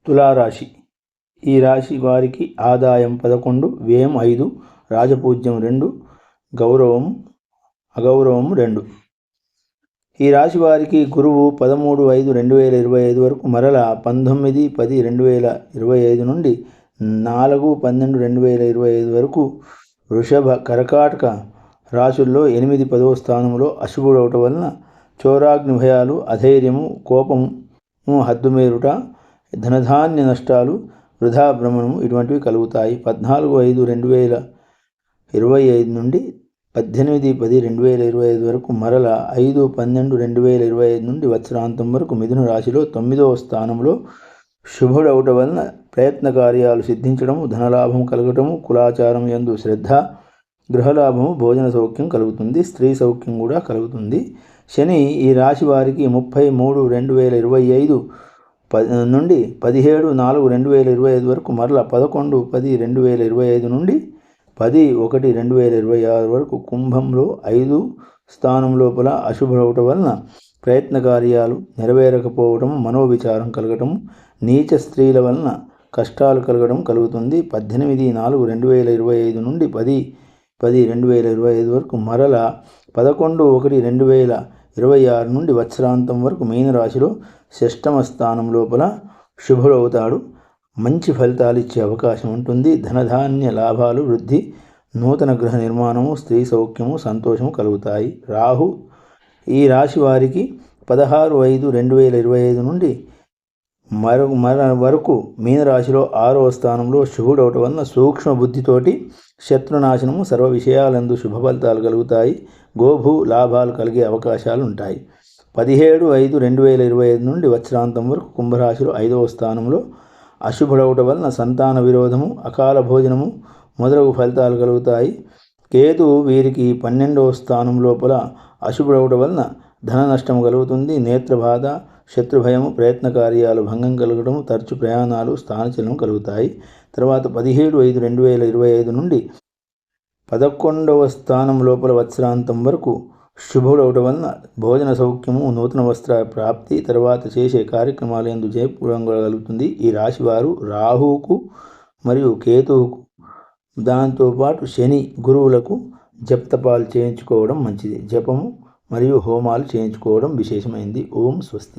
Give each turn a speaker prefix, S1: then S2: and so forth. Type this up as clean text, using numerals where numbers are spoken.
S1: తులారాశి. ఈ రాశి వారికి ఆదాయం 11, వ్యయం 5, రాజపూజ్యం 2, గౌరవం అగౌరవం 2. ఈ రాశి వారికి గురువు 13/5/2025 వరకు మరల 19/10/2025 నుండి 4/12/2025 వరకు వృషభ, కర్కాటక రాశుల్లో 8, 10వ స్థానంలో అశుభుడవటం వలన చోరాగ్ని భయాలు, అధైర్యము, కోపము, హద్దుమీరుట, ధనధాన్య నష్టాలు, వృధా భ్రమణము ఇటువంటివి కలుగుతాయి. 14/5/2025 నుండి 18/10/2025 వరకు మరల 5/12/2025 నుండి వత్సరాంతం వరకు మిథున రాశిలో 9వ స్థానంలో శుభుడవటం వలన ప్రయత్న కార్యాలు సిద్ధించడము, ధనలాభం కలగటము, కులాచారం యందు శ్రద్ధ, గృహలాభము, భోజన సౌఖ్యం కలుగుతుంది, స్త్రీ సౌఖ్యం కూడా కలుగుతుంది. శని ఈ రాశి వారికి 30/3/2025 నుండి 17/4/2025 వరకు మరల 11/10/2025 నుండి 10/1/2026 వరకు కుంభంలో 5 స్థానం లోపల అశుభమవటం వలన ప్రయత్న కార్యాలు నెరవేరకపోవటము, మనోవిచారం కలగటము, నీచ స్త్రీల వలన కష్టాలు కలగడం కలుగుతుంది. 18/4/2025 నుండి 10/10/2025 వరకు మరల 11/1/2026 నుండి వత్సరాంతం వరకు మీనరాశిలో 6వ స్థానం లోపల శుభుడవుతాడు. మంచి ఫలితాలు ఇచ్చే అవకాశం ఉంటుంది. ధనధాన్య లాభాలు, వృద్ధి, నూతన గృహ నిర్మాణము, స్త్రీ సౌఖ్యము, సంతోషము కలుగుతాయి. రాహు ఈ రాశి వారికి 16/5/2025 నుండి వరకు మీనరాశిలో 6వ స్థానంలో శుభుడవటం వలన సూక్ష్మ బుద్ధితోటి శత్రునాశనము, సర్వ విషయాలందు శుభ ఫలితాలు కలుగుతాయి. గోభూ లాభాలు కలిగే అవకాశాలు ఉంటాయి. 17/5/2025 నుండి వత్సరాంతం వరకు కుంభరాశిలో 5వ స్థానంలో అశుభుడవటం వలన సంతాన విరోధము, అకాల భోజనము మొదలగు ఫలితాలు కలుగుతాయి. కేతు వీరికి 12వ స్థానం లోపల అశుభుడవటం వలన ధన నష్టము కలుగుతుంది, నేత్రబాధ, శత్రుభయము, ప్రయత్న కార్యాలు భంగం కలగటము, తరచు ప్రయాణాలు, స్థానచలనం కలుగుతాయి. తర్వాత 17/5/2025 నుండి 11వ స్థానం లోపల వత్సరాంతం వరకు శుభుడవటం వలన భోజన సౌఖ్యము, నూతన వస్త్ర ప్రాప్తి, తర్వాత చేసే కార్యక్రమాలు యందు జయపూర్వం కలుగుతుంది. ఈ రాశివారు రాహువుకు మరియు కేతువుకు దాంతోపాటు శని, గురువులకు జపతపాలు చేయించుకోవడం మంచిది. జపము మరియు హోమాలు చేయించుకోవడం విశేషమైంది. ఓం స్వస్తి.